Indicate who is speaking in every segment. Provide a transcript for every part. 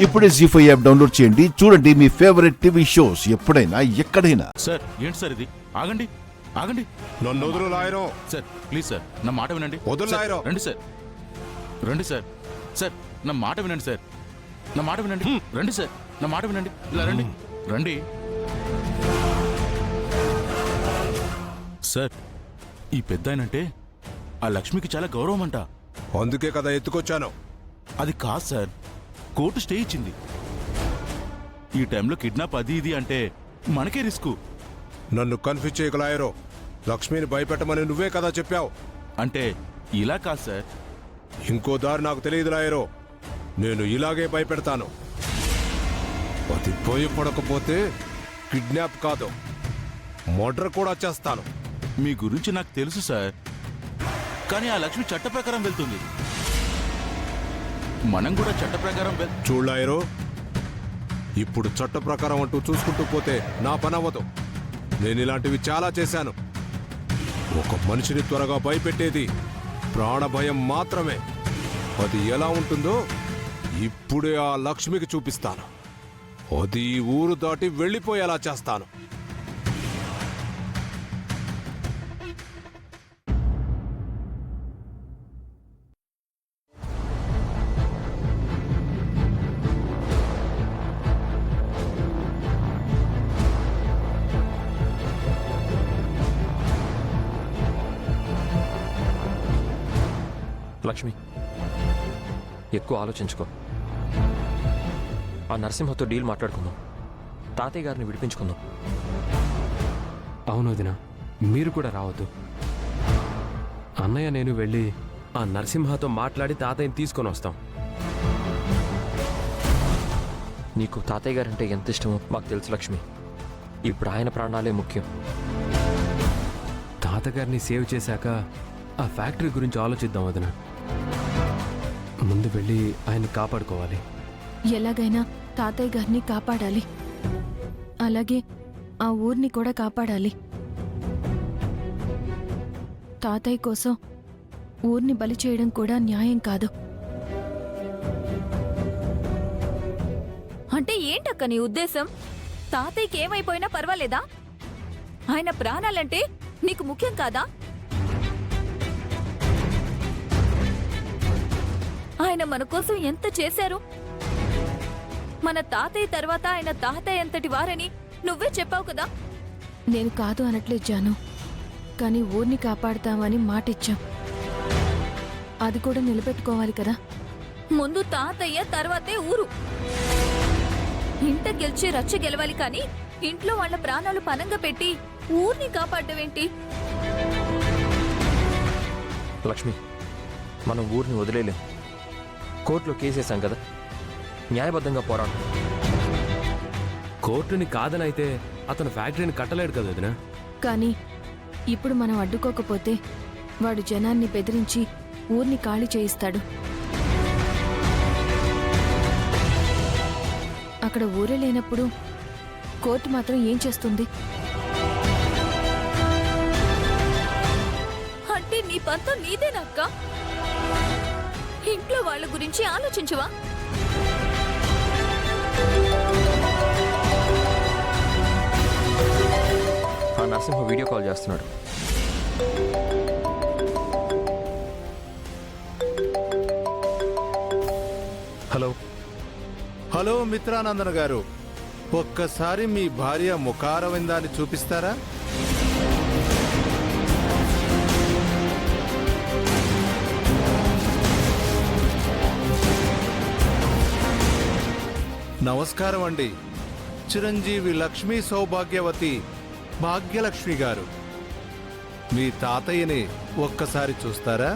Speaker 1: ఇప్పుడే జీ5 app download చేయండి. చూడండి మీ ఫేవరెట్ టీవీ షోస్ ఎప్పుడైనా ఎక్కడైనా.
Speaker 2: సార్ ఏంటి సార్ ఇది? ఆగండి ఆగండి.
Speaker 3: నన్ను వదులు లాయరు.
Speaker 2: సార్ ప్లీజ్ సార్ నా మాట వినండి.
Speaker 3: వదులు
Speaker 2: సార్,
Speaker 3: లాయరు.
Speaker 2: రండి సార్, రండి సార్. సార్ నా మాట వినండి సార్, నా మాట వినండి. రండి సార్, నా మాట వినండి. ఇలా రండి రండి. సార్ ఈ పెద్దాయనంటే ఆ లక్ష్మికి చాలా గౌరవం అంట.
Speaker 3: అందుకే కదా ఎత్తుకొచ్చాను.
Speaker 2: అది కాదు సార్, కోర్టు స్టే ఇచ్చింది. ఈ టైంలో కిడ్నాప్ అది ఇది అంటే మనకే రిస్కు.
Speaker 3: నన్ను కన్ఫ్యూజ్ చేయకు లాయరు. లక్ష్మిని భయపెట్టమని నువ్వే కదా చెప్పావు.
Speaker 2: అంటే ఇలా కాదు సార్.
Speaker 3: ఇంకో దారి నాకు తెలియదు లాయరు. నేను ఇలాగే భయపెడతాను. అది భయపడకపోతే కిడ్నాప్ కాదు, మర్డర్ కూడా చేస్తాను.
Speaker 2: మీ గురించి నాకు తెలుసు సార్, కానీ ఆ లక్ష్మి చట్ట ప్రకారం వెళ్తుంది. మనం కూడా చట్ట ప్రకారం
Speaker 3: చూడు లాయరు, ఇప్పుడు చట్ట ప్రకారం అంటూ చూసుకుంటూ పోతే నా పని అవ్వదు. నేను ఇలాంటివి చాలా చేశాను. ఒక మనిషిని త్వరగా భయపెట్టేది ప్రాణభయం మాత్రమే. అది ఎలా ఉంటుందో ఇప్పుడే ఆ లక్ష్మికి చూపిస్తాను. అది ఈ ఊరు దాటి వెళ్ళిపోయేలా చేస్తాను.
Speaker 4: లక్ష్మి, ఎక్కువ ఆలోచించుకో. ఆ నరసింహతో డీల్ మాట్లాడుకుందాం. తాతయ్య గారిని విడిపించుకుందాం.
Speaker 5: అవును వదినా, మీరు కూడా రావద్దు. అన్నయ్య నేను వెళ్ళి ఆ నరసింహతో మాట్లాడి తాతయ్యని తీసుకొని వస్తాం.
Speaker 4: నీకు తాతయ్య గారంటే ఎంత ఇష్టమో మాకు తెలుసు లక్ష్మి. ఇప్పుడు ఆయన ప్రాణాలే ముఖ్యం.
Speaker 5: తాతగారిని సేవ్ చేశాక ఆ ఫ్యాక్టరీ గురించి ఆలోచిద్దాం వదినా. ముందు వెళ్ళి ఆయన్ని కాపాడుకోవాలి.
Speaker 6: ఎలాగైనా తాతయ్య గారిని కాపాడాలి, అలాగే ఆ ఊరిని కూడా కాపాడాలి. తాతయ్య కోసం ఊరిని బలి చేయడం కూడా న్యాయం కాదు.
Speaker 7: అంటే ఏంటక్క నీ ఉద్దేశం? తాతయ్యకి ఏమైపోయినా పర్వాలేదా? ఆయన ప్రాణాలంటే నీకు ముఖ్యం కాదా? ఆయన మన కోసం ఎంత చేశారు? మన తాతయ్య తర్వాత ఆయన తాతయ్య ఎంతటి వారని నువ్వే చెప్పావు కదా.
Speaker 6: నేను కాదు అనట్లేదు జాను, కానీ ఊరిని కాపాడుతామని మాటిచ్చాం. అది కూడా నిలబెట్టుకోవాలి కదా.
Speaker 7: ముందు తాతయ్య తర్వాతే ఊరు. ఇంట గెలిచి రచ్చ గెలవాలి కానీ ఇంట్లో వాళ్ళ ప్రాణాలు పనంగా పెట్టి ఊరిని కాపాడవేంటి?
Speaker 4: లక్ష్మి, మనం ఊరిని వదిలేలేం. కోర్టులో కేసేసాం కదా, న్యాయబద్ధంగా పోరాడు.
Speaker 5: కోర్టుని కాదనైతే అతను ఫ్యాక్టరీని కట్టలేడు కదా వదినా.
Speaker 6: కానీ ఇప్పుడు మనం అడ్డుకోకపోతే వాడు జనాన్ని బెదిరించి ఊరిని ఖాళీ చేయిస్తాడు. అక్కడ ఊరే లేనప్పుడు కోర్టు మాత్రం ఏం చేస్తుంది?
Speaker 7: అంటే నీ పంతం నీదేనక్క. ఇంట్లో వాళ్ళ గురించి ఆలోచించవా?
Speaker 4: ఆ నరసింహ వీడియో కాల్ చేస్తున్నాడు. హలో
Speaker 8: హలో మిత్రానందన్ గారు, ఒక్కసారి మీ భార్య ముఖారవిందాన్ని చూపిస్తారా? నమస్కారం అండి. చిరంజీవి లక్ష్మీ సౌభాగ్యవతి భాగ్యలక్ష్మి గారు, మీ తాతయ్యని ఒక్కసారి చూస్తారా?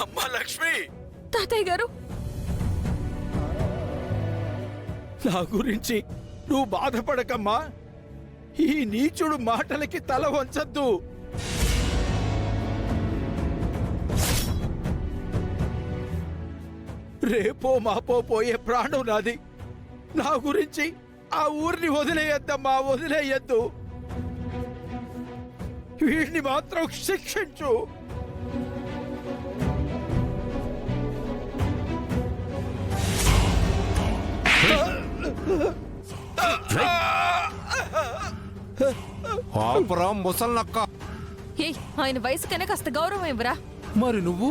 Speaker 2: అమ్మా లక్ష్మి,
Speaker 7: తాతయ్య గారు,
Speaker 9: నా గురించి నువ్వు బాధపడకమ్మా. ఈ నీచుడు మాటలకి తల వంచద్దు. రేపో మాపో పోయే ప్రాణం నాది. నా గురించి ఆ ఊరిని వదిలేయద్దమ్మా, వదిలేయద్దు. వీడిని మాత్రం శిక్షించు.
Speaker 3: ఆపరా ముసల్నక్క.
Speaker 6: ఏయ్, ఆయన వయసుకనే కాస్త గౌరవం ఇవ్వరా.
Speaker 8: మరి నువ్వు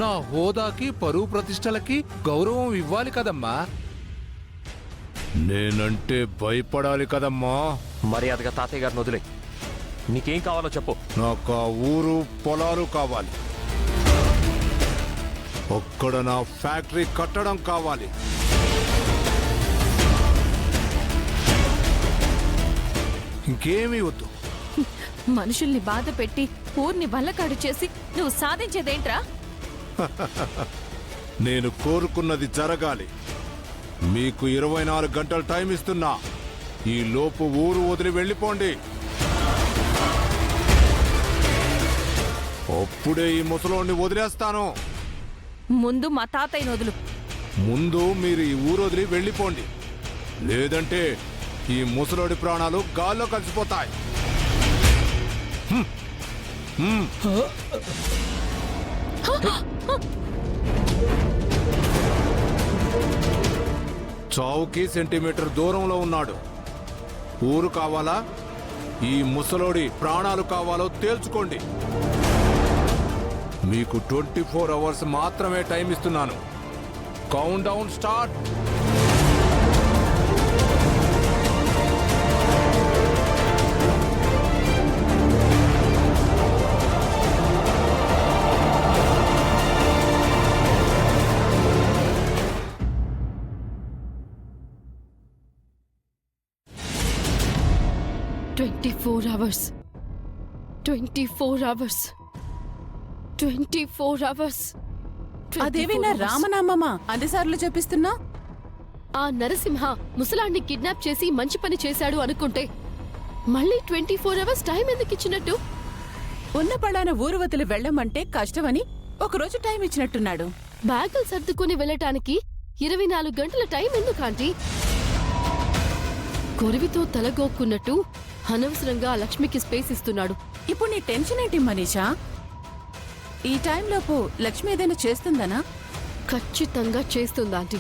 Speaker 8: నా హోదాకి పరువు ప్రతిష్టలకి గౌరవం ఇవ్వాలి కదమ్మా.
Speaker 3: నేనంటే భయపడాలి కదమ్మా.
Speaker 4: మర్యాదగా తాతయ్య గారిని వదిలే. నీకేం కావాలో చెప్పు.
Speaker 3: నాకు ఆ ఊరు పొలాలు కావాలి. ఒక్కడ నా ఫ్యాక్టరీ కట్టడం కావాలి. ఇంకేమీ వద్దు.
Speaker 6: మనుషుల్ని బాధ పెట్టి ఊర్ని వల్లకాడు చేసి నువ్వు సాధించేదేంట్రా?
Speaker 3: నేను కోరుకున్నది జరగాలి. మీకు 24 గంటలు టైం ఇస్తున్నా. ఈ లోపు ఊరు వదిలి వెళ్ళిపోండి. అప్పుడే ఈ ముసలోడిని వదిలేస్తాను.
Speaker 6: ముందు మా తాతయ్యను వదులు.
Speaker 3: ముందు మీరు ఈ ఊరు వదిలి వెళ్ళిపోండి. లేదంటే ఈ ముసలోడి ప్రాణాలు గాల్లో కలిసిపోతాయి. చావుకి సెంటీమీటర్ దూరంలో ఉన్నాడు. ఊరు కావాలా, ఈ ముసలోడి ప్రాణాలు కావాలో తేల్చుకోండి. మీకు 24 అవర్స్ మాత్రమే టైం ఇస్తున్నాను. Count down start.
Speaker 6: hours. 24 hours. 24 hours.
Speaker 10: అదేవినా రామనామమా అన్నిసార్లు చెప్పిస్తున్నా?
Speaker 6: ఆ నరసింహ ముసలాన్ని కిడ్నాప్ చేసి మంచి పని చేశాడు అనుకుంటే మళ్ళీ 24 అవర్స్ టైం ఎందుకు ఇచ్చినట్టు?
Speaker 10: ఉన్న పడాన ఊరు వదిలి వెళ్ళమంటే కష్టమని ఒకరోజు టైం ఇచ్చినట్టున్నాడు.
Speaker 6: బ్యాగులు సర్దుకుని వెళ్ళటానికి 24 గంటల టైం ఎందుకు ఆంటీ? కొరివితో తలగోక్కున్నట్టు అనవసరంగా లక్ష్మికి స్పేస్ ఇస్తున్నాడు.
Speaker 10: ఇప్పుడు నీ టెన్షన్ ఏంటి మనీషా? ఈ టైంలోపు లక్ష్మి ఏదైనా చేస్తుందనా?
Speaker 6: ఖచ్చితంగా చేస్తుంది ఆంటీ.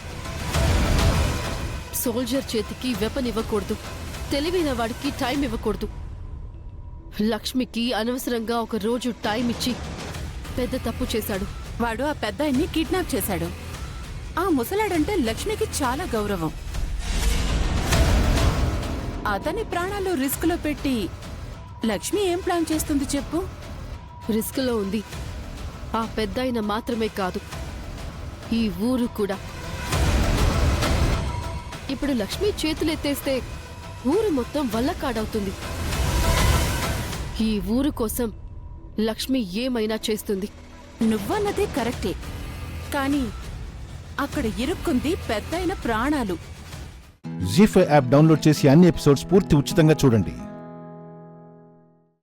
Speaker 6: సోల్జర్ చేతికి వెపన్ ఇవ్వకూడదు, తెలివైన వాడికి టైం ఇవ్వకూడదు. లక్ష్మికి అనవసరంగా ఒక రోజు టైం ఇచ్చి పెద్ద తప్పు చేశాడు.
Speaker 10: వాడు ఆ పెద్దాయన్ని కిడ్నాప్ చేశాడు. ఆ ముసలాడంటే లక్ష్మికి చాలా గౌరవం. అతని ప్రాణాలు రిస్క్లో పెట్టి లక్ష్మి ఏం ప్లాన్ చేస్తుంది చెప్పు?
Speaker 6: రిస్క్లో ఉంది ఆ పెద్దాయన మాత్రమే కాదు, ఈ ఊరు కూడా. ఇప్పుడు లక్ష్మి చేతులెత్తేస్తే ఊరు మొత్తం వల్లకాడవుతుంది. ఈ ఊరు కోసం లక్ష్మి ఏమైనా చేస్తుంది.
Speaker 10: నువ్వన్నదే కరెక్టే, కానీ అక్కడ ఇరుక్కుంది పెద్దయిన ప్రాణాలు.
Speaker 1: జీ5 యాప్ డౌన్లోడ్ చేసి అన్ని ఎపిసోడ్స్ పూర్తి ఉచితంగా చూడండి.